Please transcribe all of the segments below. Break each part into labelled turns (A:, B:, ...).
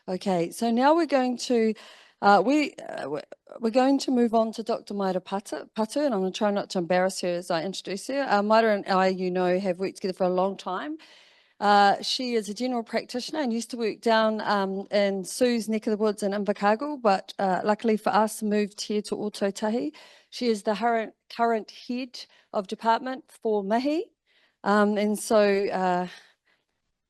A: Okay, so now we're going to we're going to move on to Dr. MairaPatu, and I'm going to try not to embarrass her as I introduce her. Maira and I, have worked together for a long time. She is a general practitioner and used to work down in Sue's neck of the woods in Invercargill, but luckily for us, moved here to Ōtautahi. She is the current head of department for Mihi, and so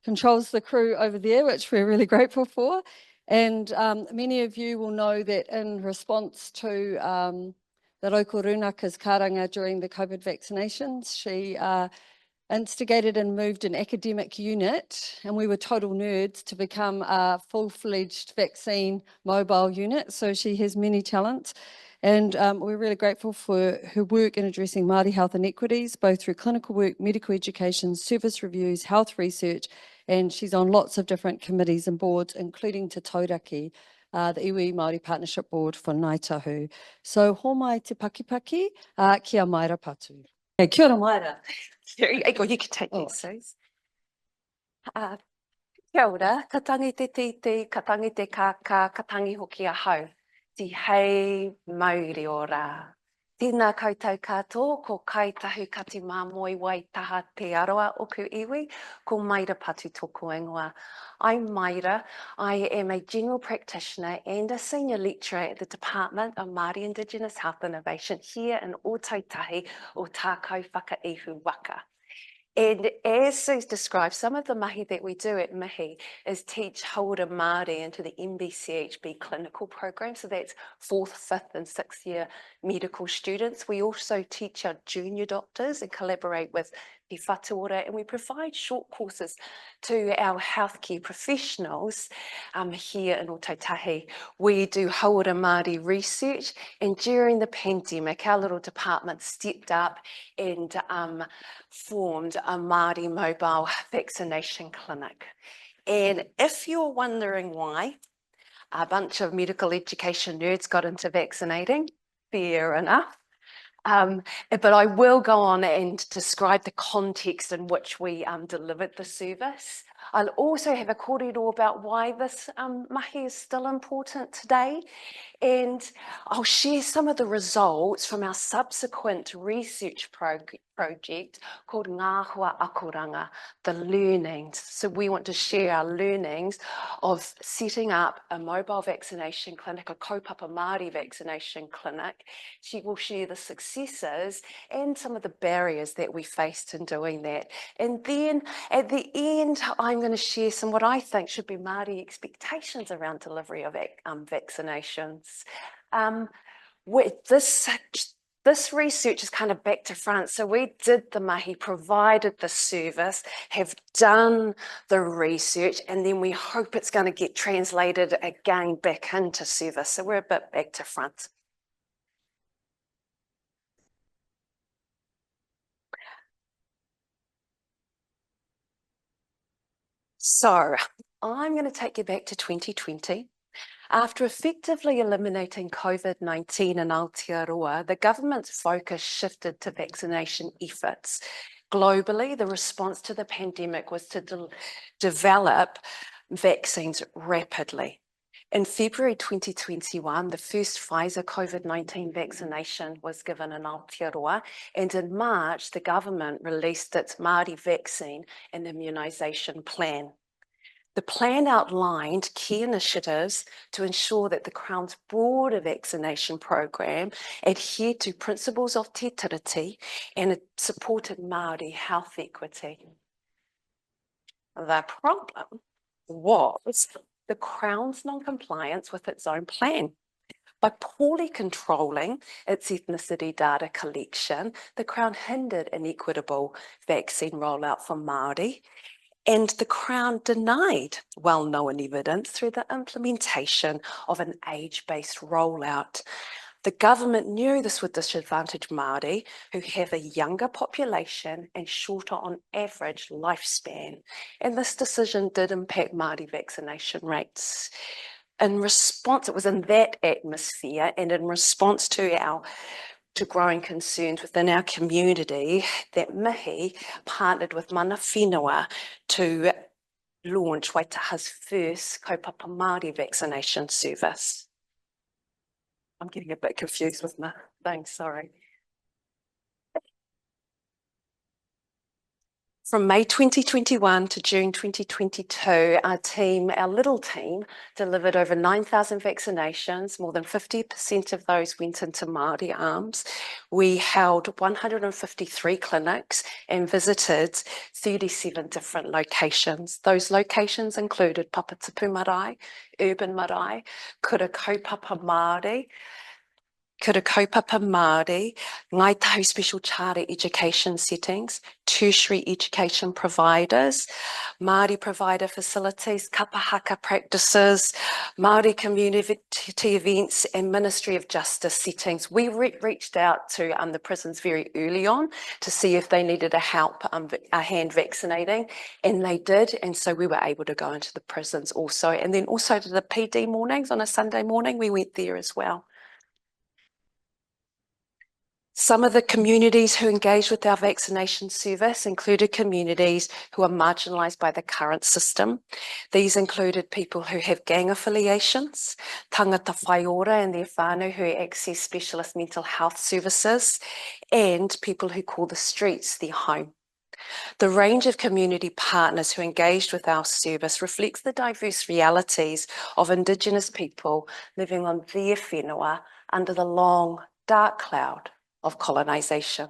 A: controls the crew over there, which we're really grateful for. And many of you will know that in response to the Rauko Runaka's karanga during the COVID vaccinations, she instigated and moved an academic unit, and we were total nerds, to become a full-fledged vaccine mobile unit. So she has many talents. And we're really grateful for her work in addressing Māori health inequities, both through clinical work, medical education, service reviews, health research, and she's on lots of different committees and boards, including Te Tauraki, the Iwi Māori Partnership Board for Ngāi Tahu. So, homai te pakipaki, kia MairaPatu. Hey, kia ora, Maira.
B: You can take these, Suze. Kia ora, ka tangi te titi, ka tangi te kaka, ka tangi hoki a hau. Ti hei mauri ora. Tēnā koutou katoa, ko kaitahu kati māmoi wai taha te aroa oku iwi, ko MairaPatu tōku ingoa. I'm Maira. I am a general practitioner and a senior lecturer at the Department of Māori Indigenous Health Innovation here in Ōtautahi o tākou whakaihu waka. And as Suze described, some of the mahi that we do at Mihi is teach Hauora Māori into the MBCHB clinical program. So that's 4th, 5th and 6th year medical students. We also teach our junior doctors and collaborate with Te Whatuora, and we provide short courses to our healthcare professionals here in Ōtautahi. We do Hauora Māori research, and during the pandemic, our little department stepped up and formed a Māori mobile vaccination clinic. And if you're wondering why a bunch of medical education nerds got into vaccinating, fair enough. But I will go on and describe the context in which we delivered the service. I'll also have a kōrero about why this mahi is still important today. And I'll share some of the results from our subsequent research project called Ngā Hua Akoranga, the learnings. So we want to share our learnings of setting up a mobile vaccination clinic, a kaupapa Māori vaccination clinic. She will share the successes and some of the barriers that we faced in doing that. And then at the end, I'm going to share some what I think should be Māori expectations around delivery of vaccinations. This research is kind of back to front. So we did the mahi, provided the service, have done the research, and then we hope it's going to get translated again back into service. So we're a bit back to front. So I'm going to take you back to 2020. After effectively eliminating COVID-19 in Aotearoa, the government's focus shifted to vaccination efforts. Globally, the response to the pandemic was to develop vaccines rapidly. In February 2021, the first Pfizer COVID-19 vaccination was given in Aotearoa, and in March, the government released its Māori vaccine and immunisation plan. The plan outlined key initiatives to ensure that the Crown's broader vaccination program adhered to principles of te tiriti and it supported Māori health equity. The problem was the Crown's non-compliance with its own plan. By poorly controlling its ethnicity data collection, the Crown hindered an equitable vaccine rollout for Māori. And the Crown denied well-known evidence through the implementation of an age-based rollout. The government knew this would disadvantage Māori, who have a younger population and shorter on average lifespan. And this decision did impact Māori vaccination rates. In response, it was in that atmosphere and in response to growing concerns within our community that Mihi partnered with mana whenua to launch Waitaha's first kaupapa Māori vaccination service. I'm getting a bit confused with my thing, sorry. From May 2021 to June 2022, our little team, delivered over 9,000 vaccinations. More than 50% of those went into Māori arms. We held 153 clinics and visited 37 different locations. Those locations included Papatapu Marae, Urban Marae, Kura Kaupapa Māori, Ngāi Tahu special charter education settings, tertiary education providers, Māori provider facilities, kapahaka practices, Māori community events and Ministry of Justice settings. We reached out to the prisons very early on to see if they needed a hand vaccinating, and they did, and so we were able to go into the prisons also. And then also to the PD mornings on a Sunday morning, we went there as well. Some of the communities who engaged with our vaccination service included communities who are marginalised by the current system. These included people who have gang affiliations, tangata whaiora and their whānau who access specialist mental health services, and people who call the streets their home. The range of community partners who engaged with our service reflects the diverse realities of Indigenous people living on their whenua under the long, dark cloud of colonisation.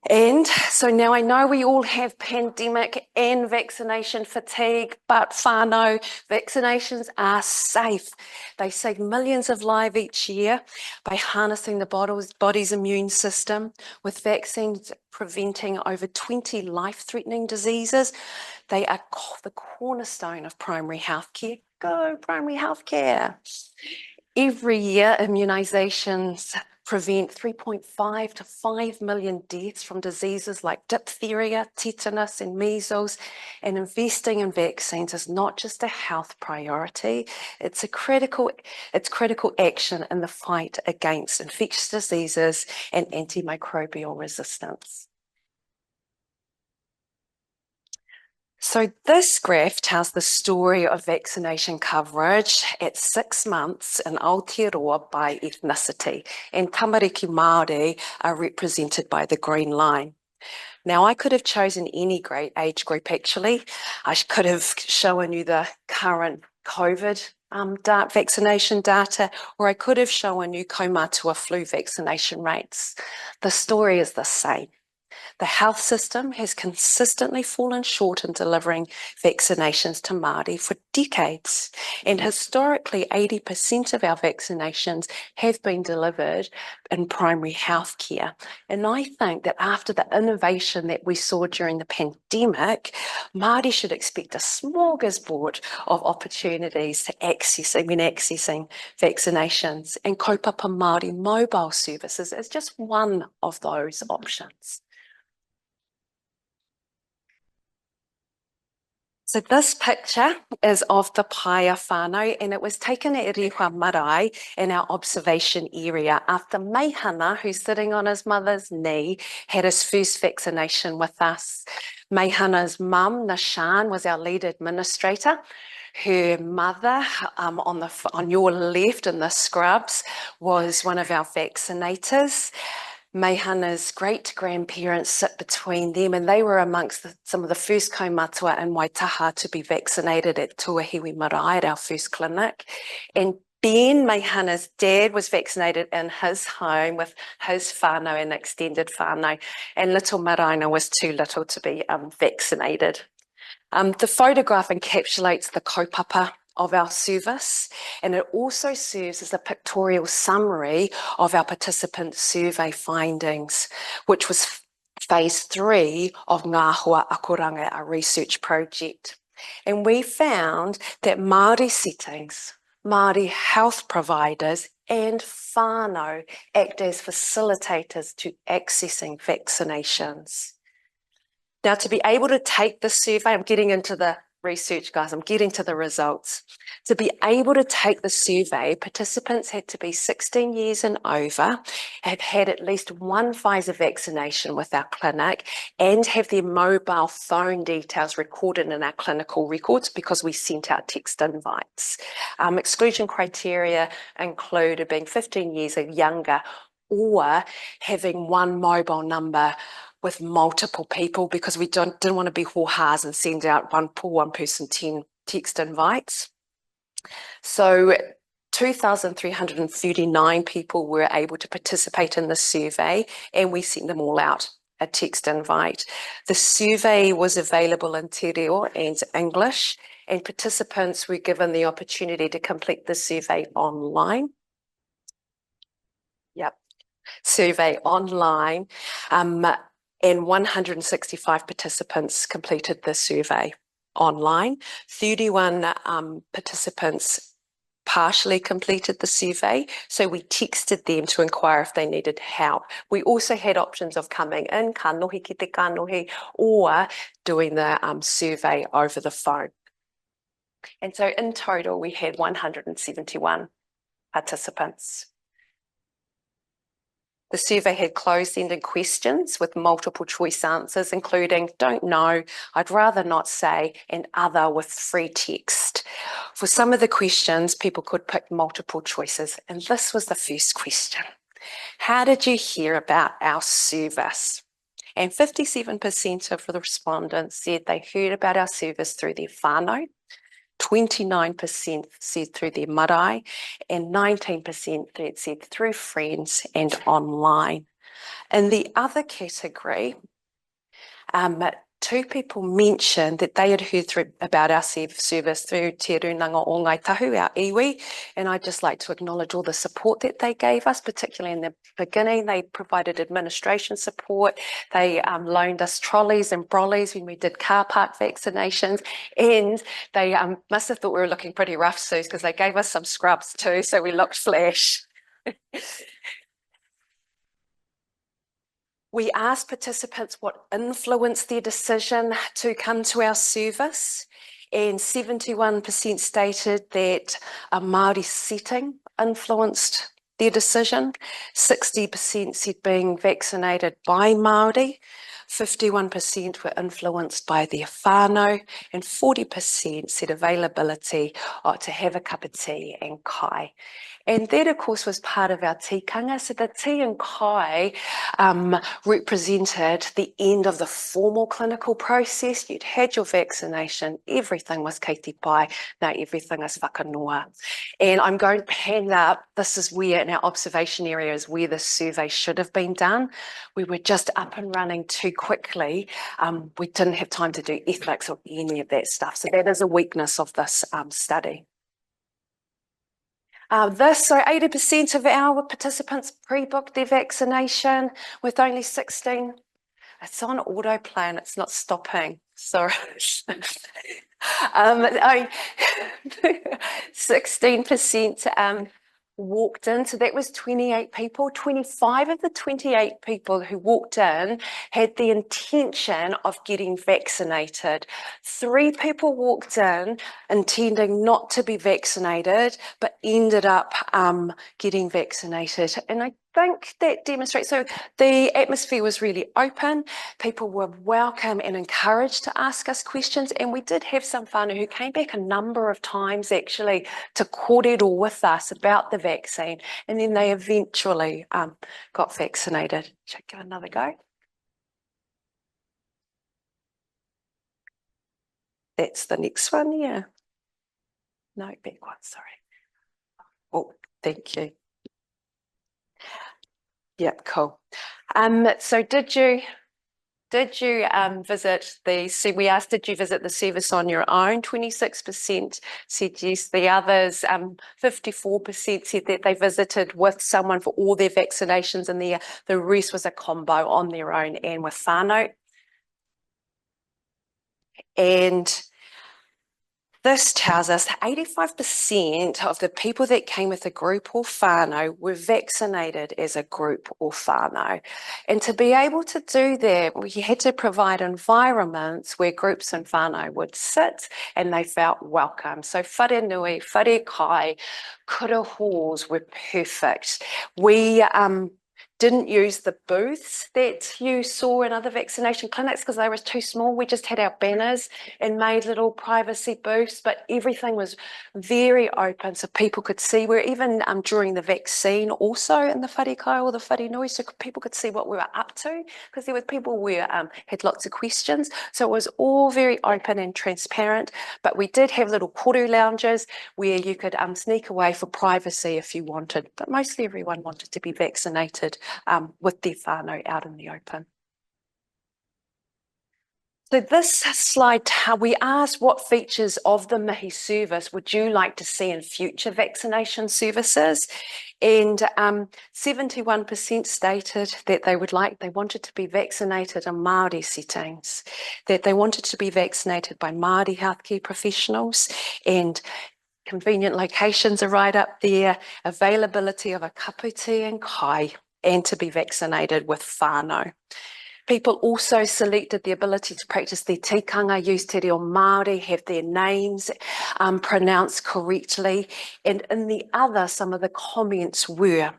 B: And so now I know we all have pandemic and vaccination fatigue, but whānau, vaccinations are safe. They save millions of lives each year by harnessing the body's immune system, with vaccines preventing over 20 life-threatening diseases. They are the cornerstone of primary healthcare. Go primary healthcare. Every year, immunisations prevent 3.5 to 5 million deaths from diseases like diphtheria, tetanus and measles, and investing in vaccines is not just a health priority, it's critical action in the fight against infectious diseases and antimicrobial resistance. So this graph tells the story of vaccination coverage at 6 months in Aotearoa by ethnicity, and tamariki Māori are represented by the green line. Now, I could have chosen any great age group actually. I could have shown you the current COVID vaccination data, or I could have shown you kaumatua flu vaccination rates. The story is the same. The health system has consistently fallen short in delivering vaccinations to Māori for decades, and historically 80% of our vaccinations have been delivered in primary health care. And I think that after the innovation that we saw during the pandemic, Māori should expect a smorgasbord of opportunities to accessing vaccinations, and kaupapa Māori mobile services is just one of those options. So this picture is of the paia whānau, and it was taken at Rehua Marae in our observation area after Meihana, who's sitting on his mother's knee, had his first vaccination with us. Meihana's mum, Nishan, was our lead administrator. Her mother, on your left in the scrubs, was one of our vaccinators. Meihana's great-grandparents sit between them, and they were amongst some of the first kaumatua in Waitaha to be vaccinated at Tuahiwi Marae at our first clinic. And Ben, Meihana's dad, was vaccinated in his home with his whānau and extended whānau, and little Maraina was too little to be vaccinated. The photograph encapsulates the kaupapa of our service, and it also serves as a pictorial summary of our participant survey findings, which was phase 3 of Ngā Hoa Akoranga, our research project. And we found that Māori settings, Māori health providers and whānau act as facilitators to accessing vaccinations. Now, to be able to take this survey, I'm getting into the research, guys, I'm getting to the results. To be able to take the survey, participants had to be 16 years and over, have had at least one Pfizer vaccination with our clinic, and have their mobile phone details recorded in our clinical records because we sent out text invites. Exclusion criteria included being 15 years or younger, or having one mobile number with multiple people, because we didn't want to be whorehours and send out one person 10 text invites. So 2,339 people were able to participate in the survey, and we sent them all out a text invite. The survey was available in Te Reo and English, and participants were given the opportunity to complete the survey online. Yep, survey online. And 165 participants completed the survey online. 31 participants partially completed the survey, so we texted them to inquire if they needed help. We also had options of coming in, ka nohi ki te kanohi, or doing the survey over the phone. And so in total, we had 171 participants. The survey had closed-ended questions with multiple choice answers, including don't know, I'd rather not say, and other with free text. For some of the questions, people could pick multiple choices, and this was the first question. How did you hear about our service? And 57% of the respondents said they heard about our service through their whānau, 29% said through their marae, and 19% said through friends and online. In the other category, 2 people mentioned that they had heard about our service through Te Runanga o Ngai Tahu, our iwi, and I'd just like to acknowledge all the support that they gave us, particularly in the beginning. They provided administration support, they loaned us trolleys and brollies when we did car park vaccinations, and they must have thought we were looking pretty rough, Suze, because they gave us some scrubs too, so we looked flash. We asked participants what influenced their decision to come to our service, and 71% stated that a Māori setting influenced their decision. 60% said being vaccinated by Māori, 51% were influenced by their whānau, and 40% said availability to have a cup of tea and kai. And that, of course, was part of our tikanga. So the tea and kai represented the end of the formal clinical process. You'd had your vaccination, everything was kei te pai, now everything is whakanoa. And I'm going to hand up, this is where in our observation area is where the survey should have been done. We were just up and running too quickly. We didn't have time to do ethics or any of that stuff. So that is a weakness of this study. So 80% of our participants pre-booked their vaccination, with only 16. It's on autoplay and it's not stopping. Sorry. 16% walked in, so that was 28 people. 25 of the 28 people who walked in had the intention of getting vaccinated. 3 people walked in intending not to be vaccinated, but ended up getting vaccinated. And I think that demonstrates, so the atmosphere was really open. People were welcome and encouraged to ask us questions, and we did have some whānau who came back a number of times actually to kōrero with us about the vaccine, and then they eventually got vaccinated. Should I give another go? That's the next one, yeah. No, back one, sorry. Oh, thank you. Yep, cool. So did you visit we asked, did you visit the service on your own? 26% said yes. The others, 54% said that they visited with someone for all their vaccinations, and the rest was a combo on their own and with whānau. And This tells us that 85% of the people that came with a group or whānau were vaccinated as a group or whānau. And to be able to do that, we had to provide environments where groups and whānau would sit and they felt welcome. So whare nui, whare kai, kura halls were perfect. We didn't use the booths that you saw in other vaccination clinics because they were too small. We just had our banners and made little privacy booths, but everything was very open so people could see. We're even during the vaccine also in the whare kai or the whare nui, so people could see what we were up to because there were people who had lots of questions. So it was all very open and transparent, but we did have little koru lounges where you could sneak away for privacy if you wanted, but mostly everyone wanted to be vaccinated with their whānau out in the open. So this slide, we asked what features of the mihi service would you like to see in future vaccination services? And 71% stated that they wanted to be vaccinated in Māori settings, that they wanted to be vaccinated by Māori healthcare professionals, and convenient locations are right up there, availability of a kaputi and kai, and to be vaccinated with whānau. People also selected the ability to practice their tikanga, use te reo Māori, have their names pronounced correctly. And in the other, some of the comments were,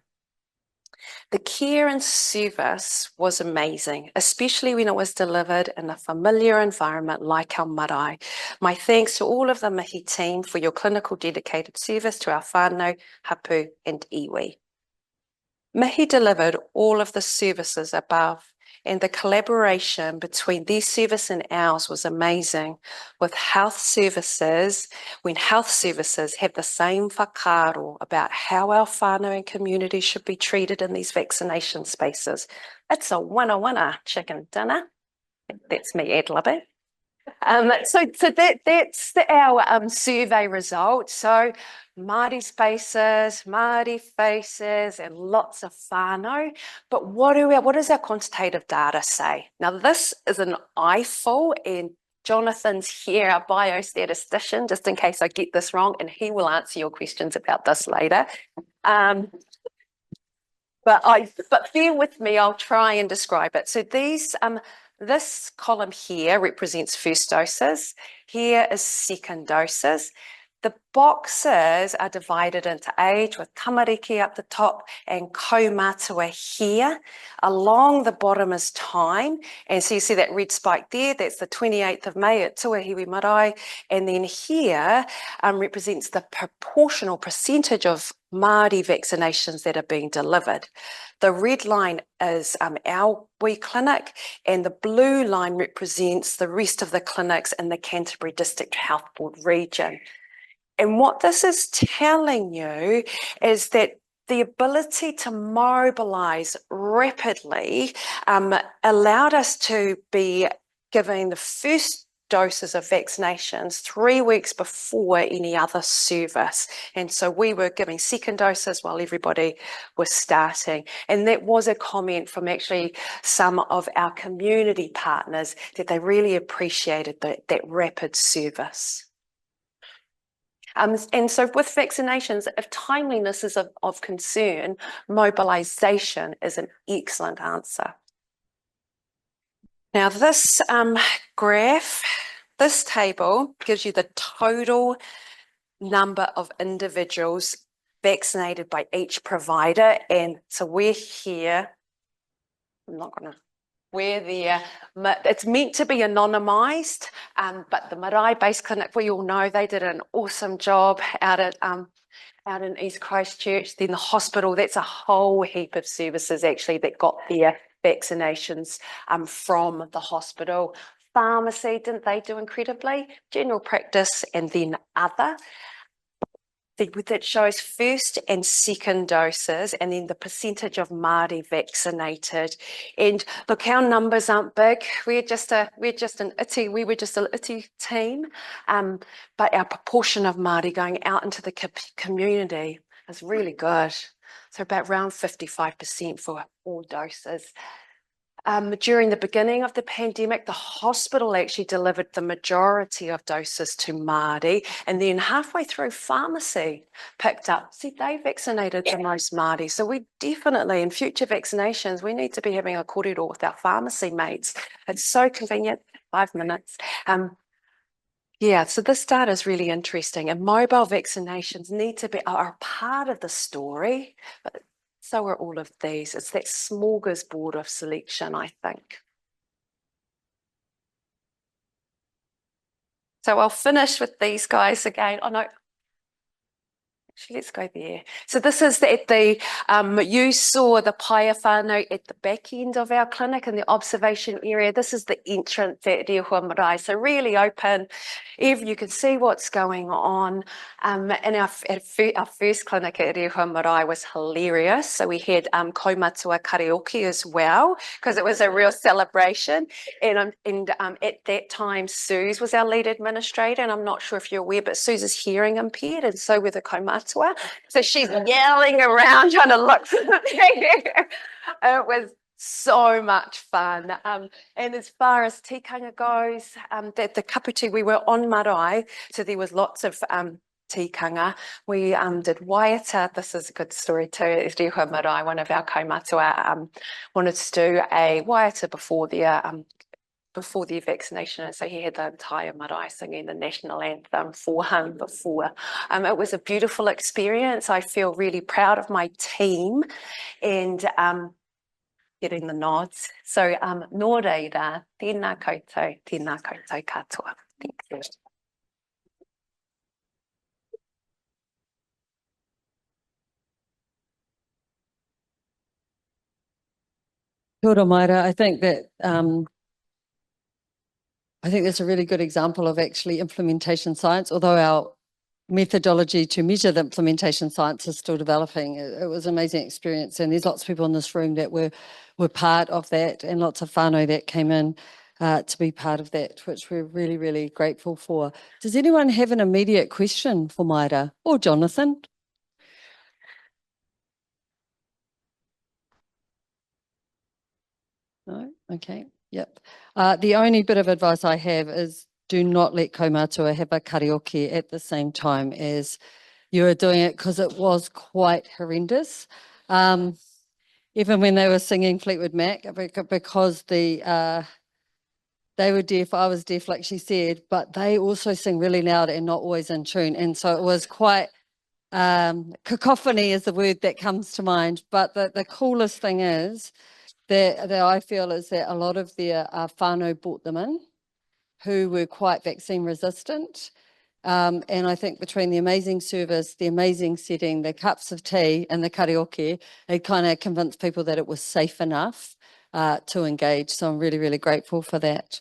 B: the care and service was amazing, especially when it was delivered in a familiar environment like our marae. My thanks to all of the mihi team for your clinical dedicated service to our whānau, hapu and iwi. Mihi delivered all of the services above, and the collaboration between their service and ours was amazing. With health services, when health services have the same whakaaro about how our whānau and community should be treated in these vaccination spaces, it's a wana chicken dinner. That's me ad-libbing. So that's our survey result. So Māori spaces, Māori faces, and lots of whānau. But what does our quantitative data say? Now, this is an eyeful, and Jonathan's here, our biostatistician, just in case I get this wrong, and he will answer your questions about this later. But bear with me, I'll try and describe it. So this column here represents first doses. Here is second doses. The boxes are divided into age with tamariki up the top and kaumātua here. Along the bottom is time. And so you see that red spike there, that's the 28th of May at Tuahiwi Marae. And then here represents the proportional percentage of Māori vaccinations that are being delivered. The red line is our wee clinic, and the blue line represents the rest of the clinics in the Canterbury District Health Board region. And what this is telling you is that the ability to mobilise rapidly allowed us to be giving the first doses of vaccinations 3 weeks before any other service. And so we were giving second doses while everybody was starting. And that was a comment from actually some of our community partners that they really appreciated that rapid service. And so with vaccinations, if timeliness is of concern, mobilisation is an excellent answer. Now this graph, this table gives you the total number of individuals vaccinated by each provider. And so we're here, we're there. It's meant to be anonymised, but the marae-based clinic, we all know they did an awesome job out in East Christchurch. Then the hospital, that's a whole heap of services actually that got their vaccinations from the hospital. Pharmacy, didn't they do incredibly? General practice and then other. That shows first and second doses and then the percentage of Māori vaccinated. And look, our numbers aren't big. We were just an iti team, but our proportion of Māori going out into the community is really good. So about around 55% for all doses. During the beginning of the pandemic, the hospital actually delivered the majority of doses to Māori, and then halfway through, pharmacy picked up. See, they vaccinated the most Māori. So we definitely, in future vaccinations, we need to be having a kōrero with our pharmacy mates. It's so convenient, 5 minutes. Yeah, so this data is really interesting, and mobile vaccinations need to be are part of the story, but so are all of these. It's that smorgasbord of selection, I think. So I'll finish with these guys again. Oh no, actually, let's go there. So this is you saw the paia whānau at the back end of our clinic in the observation area. This is the entrance at Rehua Marae. So really open, you can see what's going on. And our first clinic at Rehua Marae was hilarious. So we had kaumatua karaoke as well, because it was a real celebration. And at that time, Suze was our lead administrator, and I'm not sure if you're aware, but Suze is hearing impaired, and so were the kaumatua. So she's yelling around trying to look. It was so much fun. And as far as tikanga goes, the kaputi, we were on marae, so there was lots of tikanga. We did waiata. This is a good story too. Rehua Marae, one of our kaumatua, wanted to do a waiata before the vaccination, and so he had the entire marae singing the national anthem for him before. It was a beautiful experience. I feel really proud of my team and getting the nods. So nō reira, tēnā koutou katoa. Thank you.
A: Kia ora, Maira. I think that's a really good example of actually implementation science, although our methodology to measure the implementation science is still developing. It was an amazing experience, and there's lots of people in this room that were part of that, and lots of whānau that came in to be part of that, which we're really, really grateful for. Does anyone have an immediate question for Maira or Jonathan? No? Okay. Yep. The only bit of advice I have is do not let kaumatua have a karaoke at the same time as you were doing it, because it was quite horrendous. Even when they were singing Fleetwood Mac, because they were deaf, I was deaf, like she said, but they also sing really loud and not always in tune. And so it was quite, cacophony is the word that comes to mind. But the coolest thing is, that I feel is that a lot of their whānau brought them in who were quite vaccine resistant. And I think between the amazing service, the amazing setting, the cups of tea and the karaoke, it kind of convinced people that it was safe enough to engage. So I'm really, really grateful for that.